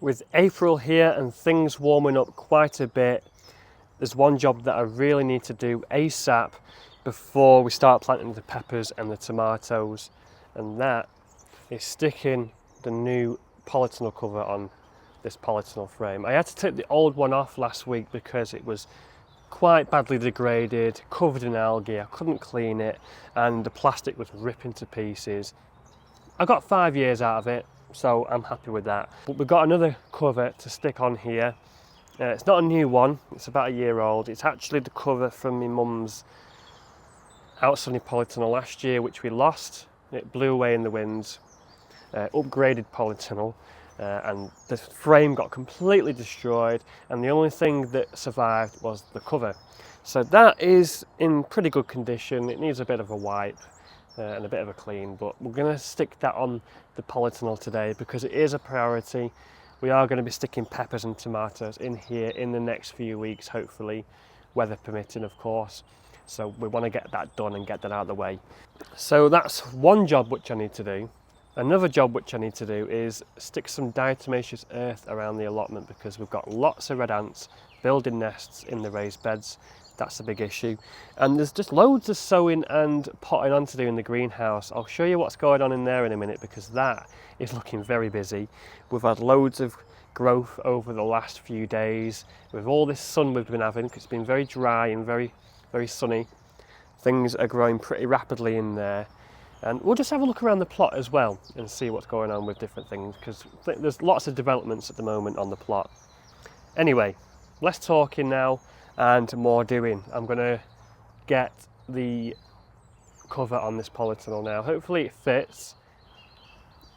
With April here and things warming up quite a bit, there's one job that I really need to do ASAP before we start planting the peppers and the tomatoes, and that is sticking the new polytunnel cover on this polytunnel frame. I had to take the old one off last week because it was quite badly degraded, covered in algae. I couldn't clean it and the plastic was ripping to pieces. I got 5 years out of it, so I'm happy with that. But we've got another cover to stick on here. It's not a new one, it's about a year old. It's actually the cover from my mum's outsunny polytunnel last year, which we lost. It blew away in the winds. Upgraded polytunnel, and the frame got completely destroyed, and the only thing that survived was the cover. So that is in pretty good condition. It needs a bit of a wipe and a bit of a clean, but we're going to stick that on the polytunnel today because it is a priority. We are going to be sticking peppers and tomatoes in here in the next few weeks, hopefully, weather permitting of course. So we want to get that done and get that out of the way. So that's one job which I need to do. Another job which I need to do is stick some diatomaceous earth around the allotment because we've got lots of red ants building nests in the raised beds. That's a big issue. And there's just loads of sowing and potting on to do in the greenhouse. I'll show you what's going on in there in a minute because that is looking very busy. We've had loads of growth over the last few days. With all this sun we've been having, because it's been very dry and very sunny, things are growing pretty rapidly in there. And we'll just have a look around the plot as well and see what's going on with different things because there's lots of developments at the moment on the plot. Anyway, less talking now and more doing. I'm going to get the cover on this polytunnel now. Hopefully it fits.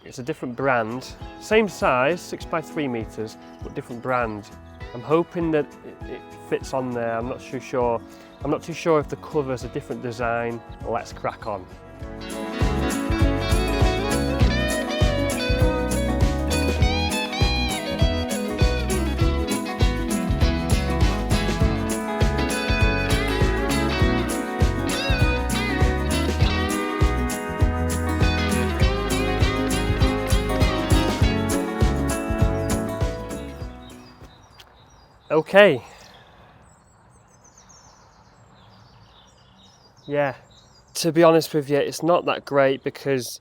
It's a different brand, same size, 6x3 meters, but different brand. I'm hoping that it fits on there. I'm not too sure. I'm not too sure if the cover's a different design. Let's crack on. Okay. Yeah, to be honest with you, it's not that great because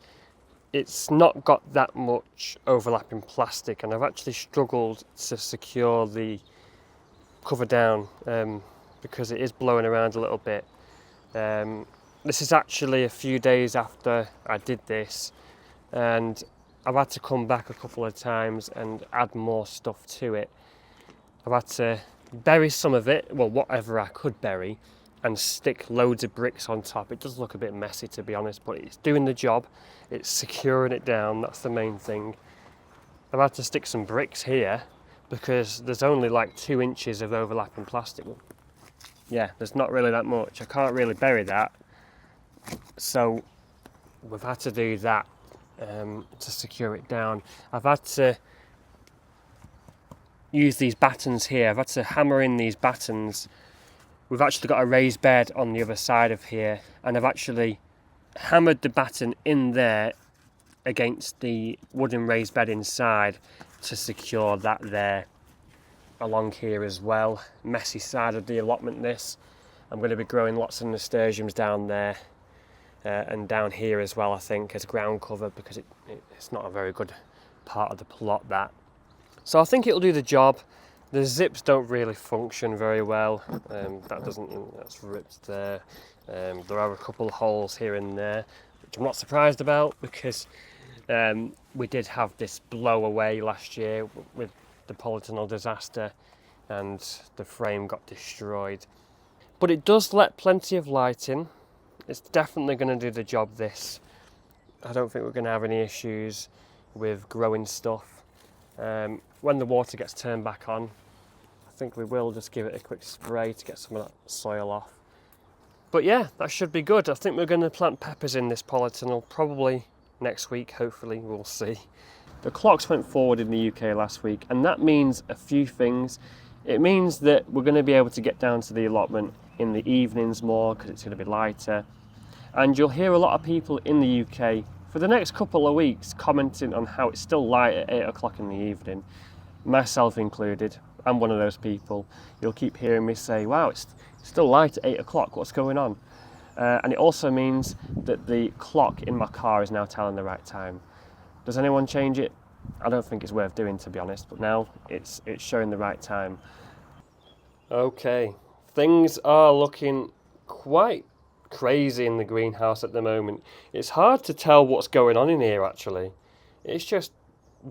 it's not got that much overlapping plastic, and I've actually struggled to secure the cover down because it is blowing around a little bit. This is actually a few days after I did this, and I've had to come back a couple of times and add more stuff to it. I've had to bury some of it, well, whatever I could bury, and stick loads of bricks on top. It does look a bit messy, to be honest, but it's doing the job. It's securing it down, that's the main thing. I've had to stick some bricks here because there's only like 2 inches of overlapping plastic. Yeah, there's not really that much. I can't really bury that. So we've had to do that to secure it down. I've had to use these battens here. I've had to hammer in these battens. We've actually got a raised bed on the other side of here, and I've actually hammered the batten in there against the wooden raised bed inside to secure that there. Along here as well, messy side of the allotment this. I'm going to be growing lots of nasturtiums down there and down here as well, I think, as ground cover because it's not a very good part of the plot, that. So I think it'll do the job. The zips don't really function very well. That's ripped there. There are a couple of holes here and there, which I'm not surprised about because we did have this blow away last year with the polytunnel disaster and the frame got destroyed. But it does let plenty of light in. It's definitely going to do the job, this. I don't think we're going to have any issues with growing stuff. When the water gets turned back on, I think we will just give it a quick spray to get some of that soil off. But yeah, that should be good. I think we're going to plant peppers in this polytunnel probably next week, hopefully, we'll see. The clocks went forward in the UK last week, and that means a few things. It means that we're going to be able to get down to the allotment in the evenings more because it's going to be lighter. And you'll hear a lot of people in the UK for the next couple of weeks commenting on how it's still light at 8 o'clock in the evening. myself included. I'm one of those people. You'll keep hearing me say, wow, it's still light at 8 o'clock, what's going on? And it also means that the clock in my car is now telling the right time. Does anyone change it? I don't think it's worth doing, to be honest, but now it's showing the right time. Okay, things are looking quite crazy in the greenhouse at the moment. It's hard to tell what's going on in here, actually. It's just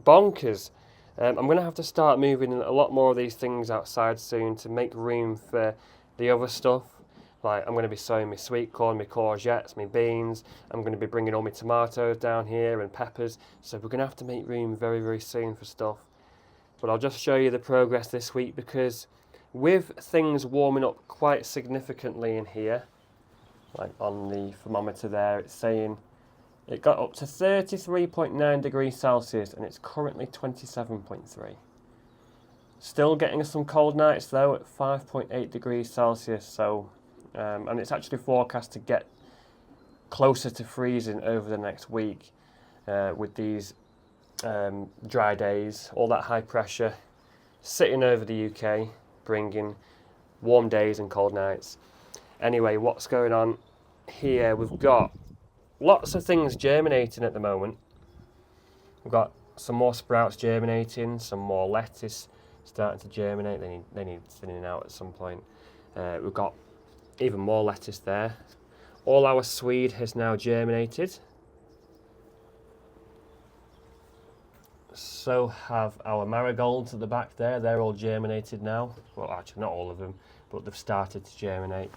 bonkers. I'm going to have to start moving a lot more of these things outside soon to make room for the other stuff. Like, I'm going to be sowing my sweet corn, my courgettes, my beans. I'm going to be bringing all my tomatoes down here and peppers. So we're going to have to make room very, very soon for stuff. But I'll just show you the progress this week, because with things warming up quite significantly in here, like on the thermometer there, it's saying it got up to 33.9 degrees Celsius and it's currently 27.3. Still getting some cold nights though at 5.8 degrees Celsius, so and it's actually forecast to get closer to freezing over the next week with these dry days, all that high pressure sitting over the UK, bringing warm days and cold nights. Anyway, what's going on here? We've got lots of things germinating at the moment. We've got some more sprouts germinating, some more lettuce starting to germinate. They need thinning out at some point. We've got even more lettuce there. All our swede has now germinated. So have our marigolds at the back there. They're all germinated now. Well, actually not all of them, but they've started to germinate.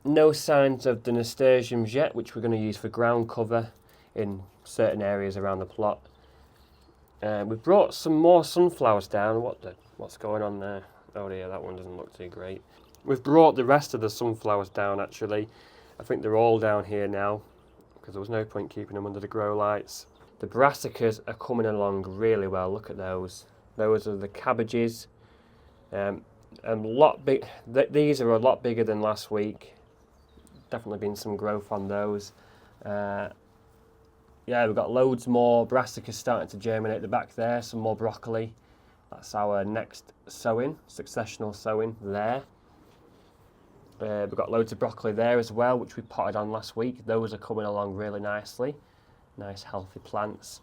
No signs of the nasturtiums yet, which we're going to use for ground cover in certain areas around the plot. We've brought some more sunflowers down. What's going on there? Oh dear, that one doesn't look too great. We've brought the rest of the sunflowers down, actually. I think they're all down here now, because there was no point keeping them under the grow lights. The brassicas are coming along really well. Look at those. Those are the cabbages. These are a lot bigger than last week. Definitely been some growth on those. Yeah, we've got loads more brassicas starting to germinate at the back there. Some more broccoli. That's our next sowing, successional sowing there. We've got loads of broccoli there as well, which we potted on last week. Those are coming along really nicely. Nice healthy plants.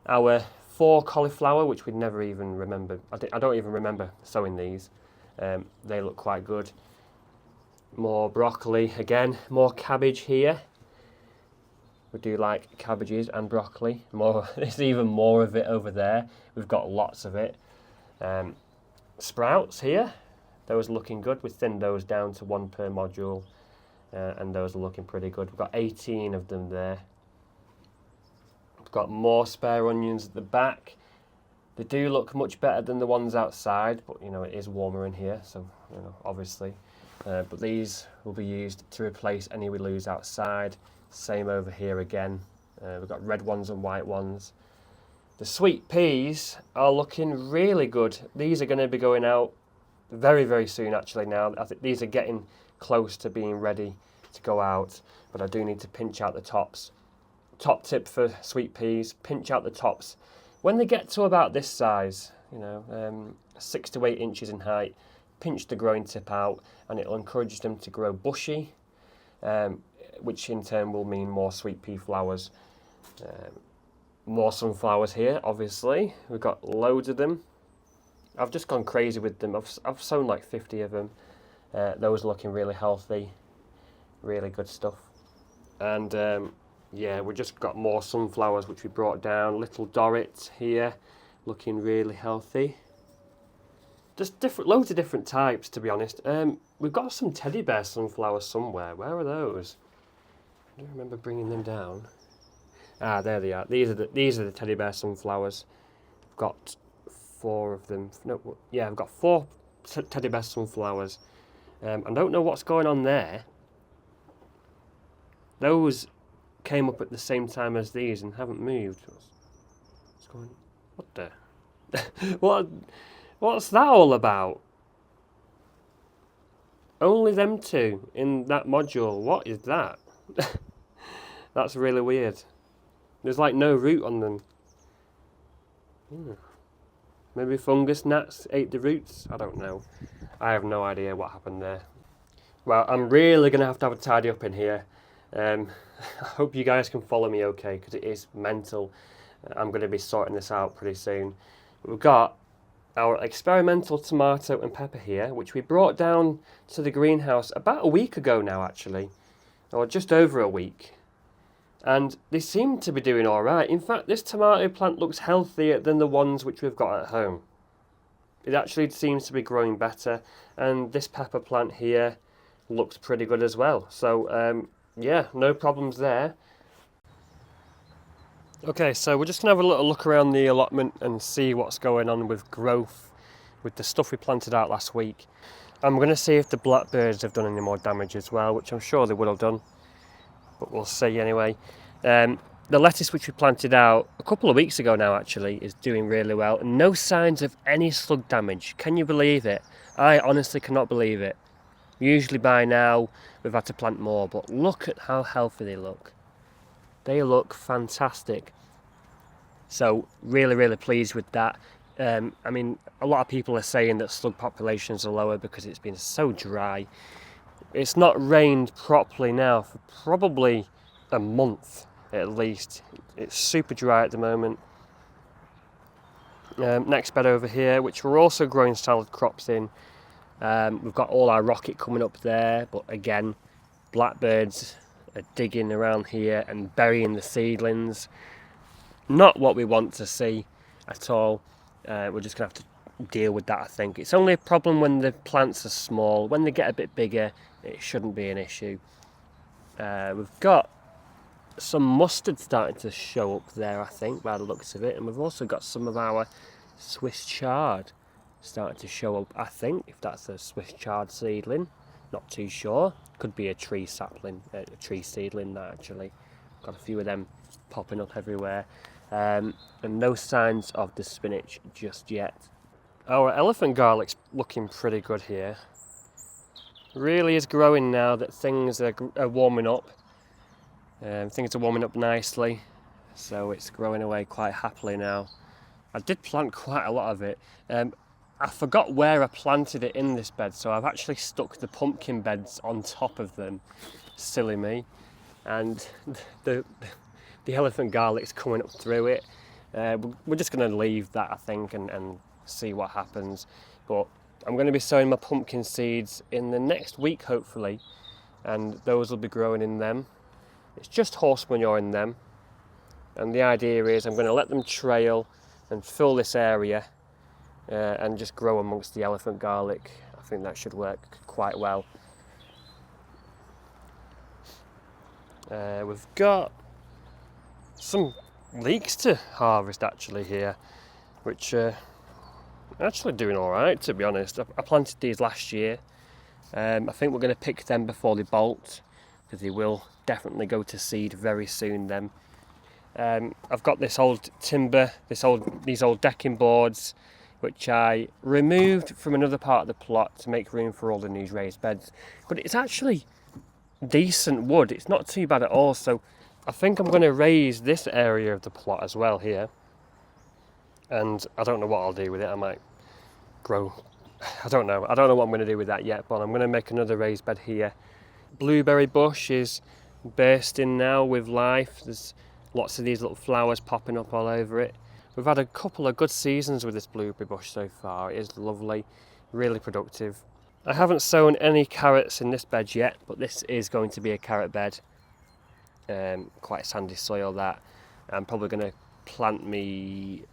Our 4 cauliflower, which we'd never even remember. I don't even remember sowing these. They look quite good. More broccoli again. More cabbage here. We do like cabbages and broccoli. There's even more of it over there. We've got lots of it. Sprouts here. Those are looking good. We thinned those down to 1 per module, and those are looking pretty good. We've got 18 of them there. We've got more spare onions at the back. They do look much better than the ones outside, but you know, it is warmer in here, so you know, obviously. But these will be used to replace any we lose outside. Same over here again. We've got red ones and white ones. The sweet peas are looking really good. These are going to be going out very, very soon actually now. I think these are getting close to being ready to go out, but I do need to pinch out the tops. Top tip for sweet peas, pinch out the tops. When they get to about this size, you know, 6 to 8 inches in height, pinch the growing tip out and it'll encourage them to grow bushy, which in turn will mean more sweet pea flowers. More sunflowers here, obviously. We've got loads of them. I've just gone crazy with them. I've sown like 50 of them. Those are looking really healthy. Really good stuff. And yeah, we just got more sunflowers which we brought down. Little Dorrit here, looking really healthy. Just loads of different types, to be honest. We've got some teddy bear sunflowers somewhere. Where are those? I don't remember bringing them down. Ah, there they are. These are the teddy bear sunflowers. I've got 4 of them. No, yeah, I've got 4 teddy bear sunflowers. I don't know what's going on there. Those came up at the same time as these and haven't moved. What's going on? What the? What's that all about? Only them 2 in that module. What is that? That's really weird. There's like no root on them. Maybe fungus gnats ate the roots? I don't know. I have no idea what happened there. Well, I'm really going to have a tidy up in here. I hope you guys can follow me okay, because it is mental. I'm going to be sorting this out pretty soon. We've got our experimental tomato and pepper here, which we brought down to the greenhouse about a week ago now, actually, or just over a week. And they seem to be doing all right. In fact, this tomato plant looks healthier than the ones which we've got at home. It actually seems to be growing better, and this pepper plant here looks pretty good as well. So yeah, no problems there. Okay, so we're just going to have a little look around the allotment and see what's going on with growth with the stuff we planted out last week. I'm going to see if the blackbirds have done any more damage as well, which I'm sure they would have done, but we'll see anyway. The lettuce which we planted out a couple of weeks ago now actually is doing really well, and no signs of any slug damage. Can you believe it? I honestly cannot believe it. Usually by now we've had to plant more, but look at how healthy they look. They look fantastic. So really pleased with that. I mean, a lot of people are saying that slug populations are lower because it's been so dry. It's not rained properly now for probably a month at least. It's super dry at the moment. Next bed over here, which we're also growing salad crops in. We've got all our rocket coming up there, but again, blackbirds are digging around here and burying the seedlings. Not what we want to see at all. We're just going to have to deal with that, I think. It's only a problem when the plants are small. When they get a bit bigger, it shouldn't be an issue. We've got some mustard starting to show up there, I think, by the looks of it. And we've also got some of our Swiss chard starting to show up, I think, if that's a Swiss chard seedling. Not too sure. Could be a tree sapling, a tree seedling, that actually. Got a few of them popping up everywhere. And no signs of the spinach just yet. Our elephant garlic's looking pretty good here. Really is growing now that things are warming up. Things are warming up nicely, so it's growing away quite happily now. I did plant quite a lot of it. I forgot where I planted it in this bed, so I've actually stuck the pumpkin beds on top of them. Silly me. And the elephant garlic's coming up through it. We're just going to leave that, I think, and see what happens. But I'm going to be sowing my pumpkin seeds in the next week, hopefully, and those will be growing in them. It's just horse manure in them, and the idea is I'm going to let them trail and fill this area and just grow amongst the elephant garlic. I think that should work quite well. We've got some leeks to harvest actually here, which are actually doing all right, to be honest. I planted these last year. I think we're going to pick them before they bolt, because they will definitely go to seed very soon then. I've got this old timber, these old decking boards, which I removed from another part of the plot to make room for all the new raised beds. But it's actually decent wood, it's not too bad at all, so I think I'm going to raise this area of the plot as well here. And I don't know what I'll do with it. I might grow, I don't know what I'm going to do with that yet, but I'm going to make another raised bed here. Blueberry bush is bursting now with life. There's lots of these little flowers popping up all over it. We've had a couple of good seasons with this blueberry bush so far. It is lovely, really productive. I haven't sown any carrots in this bed yet, but this is going to be a carrot bed. Quite sandy soil that. I'm probably going to plant me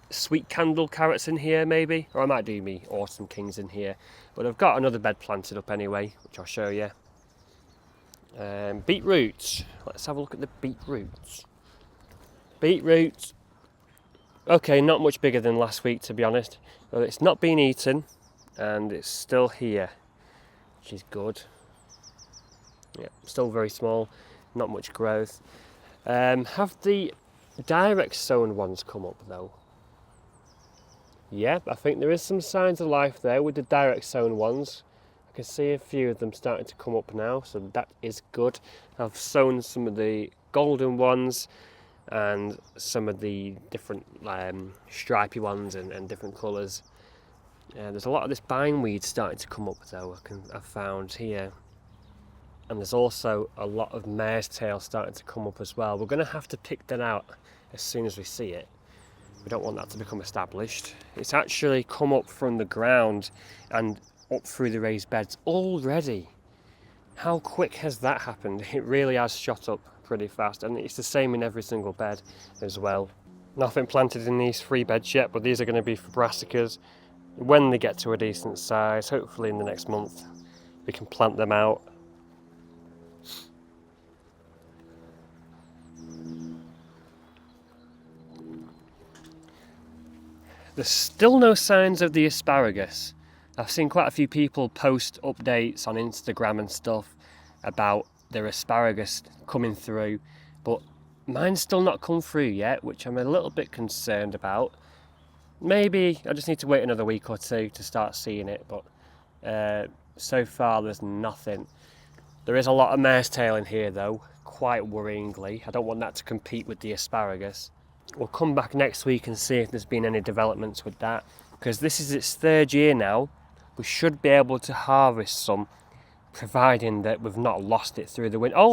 sweet candle carrots in here maybe, or I might do me autumn kings in here. But I've got another bed planted up anyway, which I'll show you. Beetroots. Let's have a look at the beetroots. Beetroots. Okay, not much bigger than last week, to be honest. But it's not been eaten, and it's still here, which is good. Yeah, still very small, not much growth. Have the direct sown ones come up though? Yeah, I think there is some signs of life there with the direct sown ones. I can see a few of them starting to come up now, so that is good. I've sown some of the golden ones, and some of the different stripy ones and different colours. There's a lot of this bindweed starting to come up though, I've found here. And there's also a lot of mare's tail starting to come up as well. We're going to have to pick that out as soon as we see it. We don't want that to become established. It's actually come up from the ground and up through the raised beds already. How quick has that happened? It really has shot up pretty fast, and it's the same in every single bed as well. Nothing planted in these 3 beds yet, but these are going to be for brassicas. When they get to a decent size, hopefully in the next month, we can plant them out. There's still no signs of the asparagus. I've seen quite a few people post updates on Instagram and stuff about their asparagus coming through, but mine's still not come through yet, which I'm a little bit concerned about. Maybe I just need to wait another week or two to start seeing it, but so far there's nothing. There is a lot of mare's tail in here though, quite worryingly. I don't want that to compete with the asparagus. We'll come back next week and see if there's been any developments with that, because this is its 3rd year now. We should be able to harvest some, providing that we've not lost it through the wind. Oh,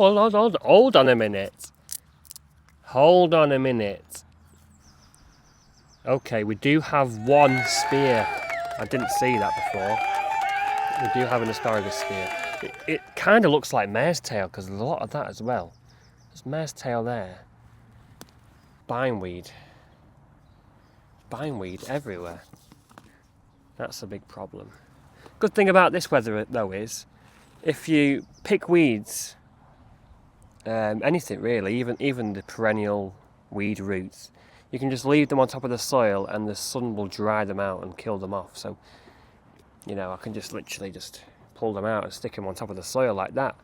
hold on a minute. Hold on a minute. Okay, we do have 1 spear. I didn't see that before. We do have an asparagus spear. It kind of looks like mare's tail, because there's a lot of that as well. There's mare's tail there. Bindweed everywhere. That's a big problem. Good thing about this weather though is, if you pick weeds, anything really, even the perennial weed roots, you can just leave them on top of the soil and the sun will dry them out and kill them off. So, you know, I can just literally just pull them out and stick them on top of the soil like that.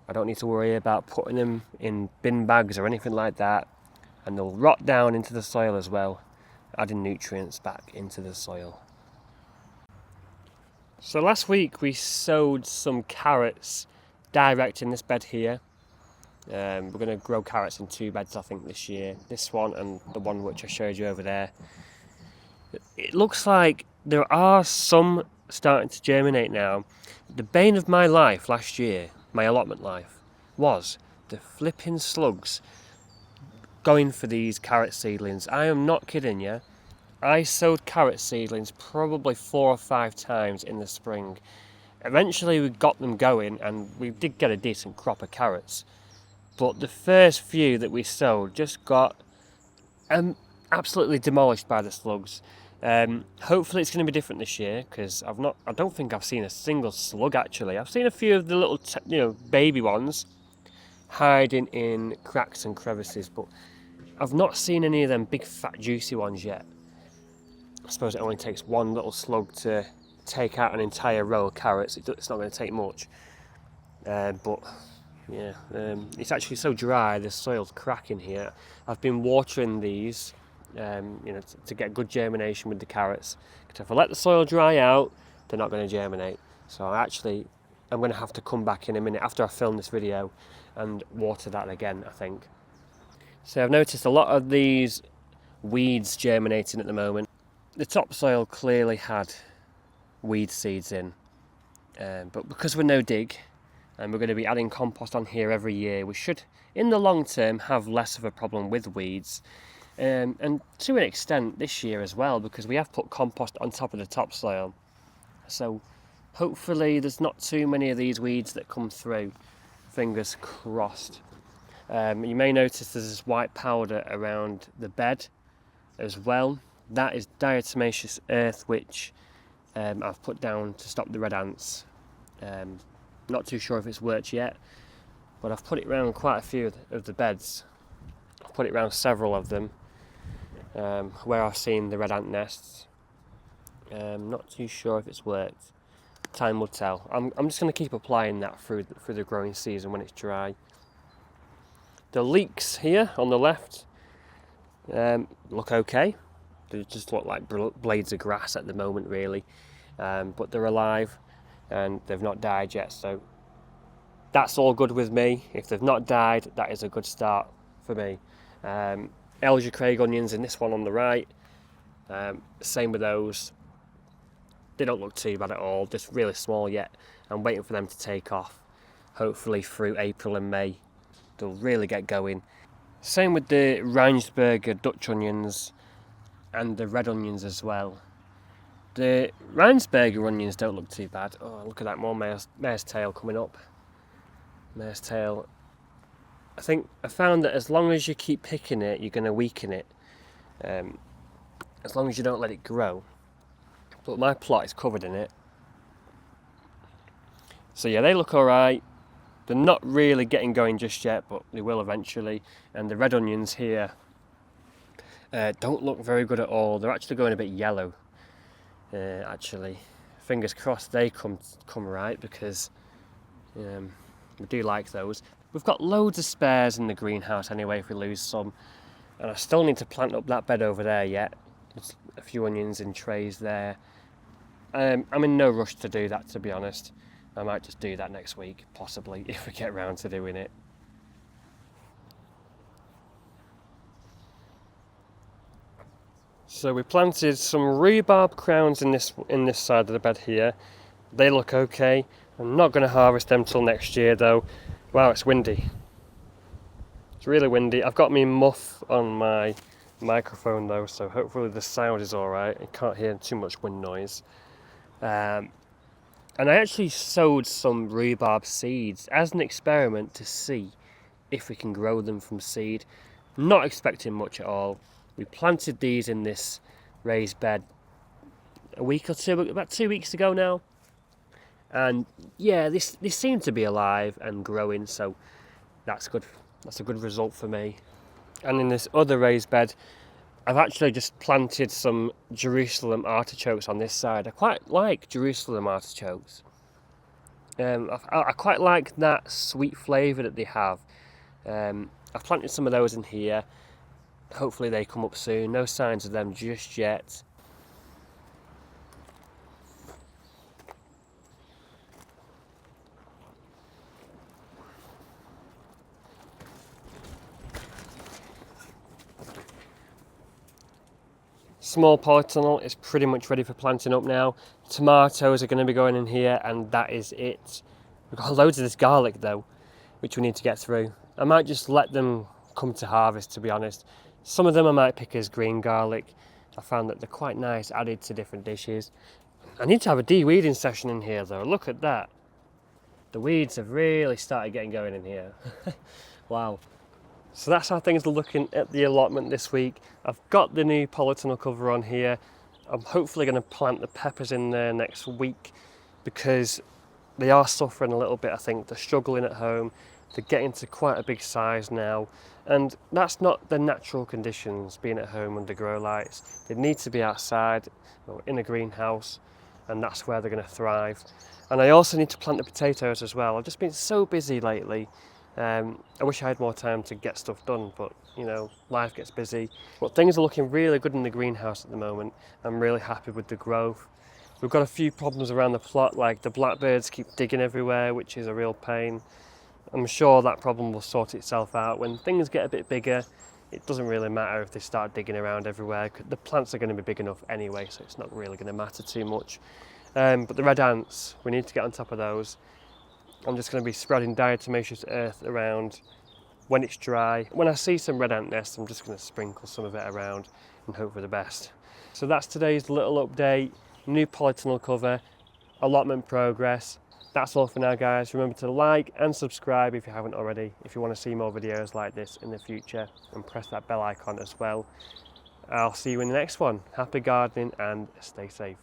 I don't need to worry about putting them in bin bags or anything like that. And they'll rot down into the soil as well, adding nutrients back into the soil. So last week we sowed some carrots direct in this bed here. We're going to grow carrots in 2 beds I think this year. This one and the one which I showed you over there. It looks like there are some starting to germinate now. The bane of my life last year, my allotment life, was the flipping slugs going for these carrot seedlings. I am not kidding you. I sowed carrot seedlings probably 4 or 5 times in the spring. Eventually we got them going and we did get a decent crop of carrots. But the first few that we sowed just got absolutely demolished by the slugs. Hopefully it's going to be different this year, because I don't think I've seen a single slug actually. I've seen a few of the little baby ones hiding in cracks and crevices, but I've not seen any of them big fat juicy ones yet. I suppose it only takes 1 little slug to take out an entire row of carrots. It's not going to take much, but yeah, it's actually so dry, the soil's cracking here. I've been watering these to get good germination with the carrots, because if I let the soil dry out, they're not going to germinate. So I'm going to have to come back in a minute after I film this video and water that again, I think. So I've noticed a lot of these weeds germinating at the moment. The topsoil clearly had weed seeds in, but because we're no dig and we're going to be adding compost on here every year, we should in the long term have less of a problem with weeds, and to an extent this year as well, because we have put compost on top of the topsoil. So hopefully there's not too many of these weeds that come through. Fingers crossed. You may notice there's this white powder around the bed as well. That is diatomaceous earth, which I've put down to stop the red ants. Not too sure if it's worked yet, but I've put it around quite a few of the beds. I've put it around several of them where I've seen the red ant nests. Not too sure if it's worked. Time will tell. I'm just going to keep applying that through the growing season when it's dry. The leeks here on the left look okay. They just look like blades of grass at the moment really, but they're alive and they've not died yet, so that's all good with me. If they've not died, that is a good start for me. Elger Craig onions in this one on the right. Same with those. They don't look too bad at all, just really small yet. I'm waiting for them to take off. Hopefully through April and May they'll really get going. Same with the Rheinsberger Dutch onions and the red onions as well. The Rheinsberger onions don't look too bad. Oh, look at that, more mare's tail coming up. Mare's tail. I found that as long as you keep picking it, you're going to weaken it. As long as you don't let it grow. But my plot is covered in it. So yeah, they look alright. They're not really getting going just yet, but they will eventually. And the red onions here don't look very good at all. They're actually going a bit yellow. Actually, fingers crossed they come right, because we do like those. We've got loads of spares in the greenhouse anyway if we lose some. And I still need to plant up that bed over there yet. There's a few onions in trays there. I'm in no rush to do that, to be honest. I might just do that next week, possibly, if we get around to doing it. So we planted some rhubarb crowns in this side of the bed here. They look okay. I'm not going to harvest them till next year though. Wow, it's windy. It's really windy. I've got my muff on my microphone though, so hopefully the sound is alright. I can't hear too much wind noise. And I actually sowed some rhubarb seeds as an experiment to see if we can grow them from seed. Not expecting much at all. We planted these in this raised bed a week or two, about 2 weeks ago now. And yeah, they seem to be alive and growing, so that's good. That's a good result for me. And in this other raised bed, I've actually just planted some Jerusalem artichokes on this side. I quite like Jerusalem artichokes. I quite like that sweet flavour that they have. I've planted some of those in here. Hopefully they come up soon. No signs of them just yet. Small polytunnel is pretty much ready for planting up now. Tomatoes are going to be going in here, and that is it. We've got loads of this garlic though, which we need to get through. I might just let them come to harvest, to be honest. Some of them I might pick as green garlic. I found that they're quite nice added to different dishes. I need to have a de-weeding session in here though. Look at that. The weeds have really started getting going in here. Wow. So that's how things are looking at the allotment this week. I've got the new polytunnel cover on here. I'm hopefully going to plant the peppers in there next week, because they are suffering a little bit, I think. They're struggling at home. They're getting to quite a big size now. And that's not the natural conditions, being at home under grow lights. They need to be outside or in a greenhouse, and that's where they're going to thrive. And I also need to plant the potatoes as well. I've just been so busy lately. I wish I had more time to get stuff done, but you know, life gets busy. But things are looking really good in the greenhouse at the moment. I'm really happy with the growth. We've got a few problems around the plot, like the blackbirds keep digging everywhere, which is a real pain. I'm sure that problem will sort itself out. When things get a bit bigger, it doesn't really matter if they start digging around everywhere. The plants are going to be big enough anyway, so it's not really going to matter too much. But the red ants, we need to get on top of those. I'm just going to be spreading diatomaceous earth around when it's dry. When I see some red ant nests, I'm just going to sprinkle some of it around and hope for the best. So that's today's little update. New polytunnel cover, allotment progress. That's all for now, guys. Remember to like and subscribe if you haven't already, if you want to see more videos like this in the future, and press that bell icon as well. I'll see you in the next one. Happy gardening and stay safe.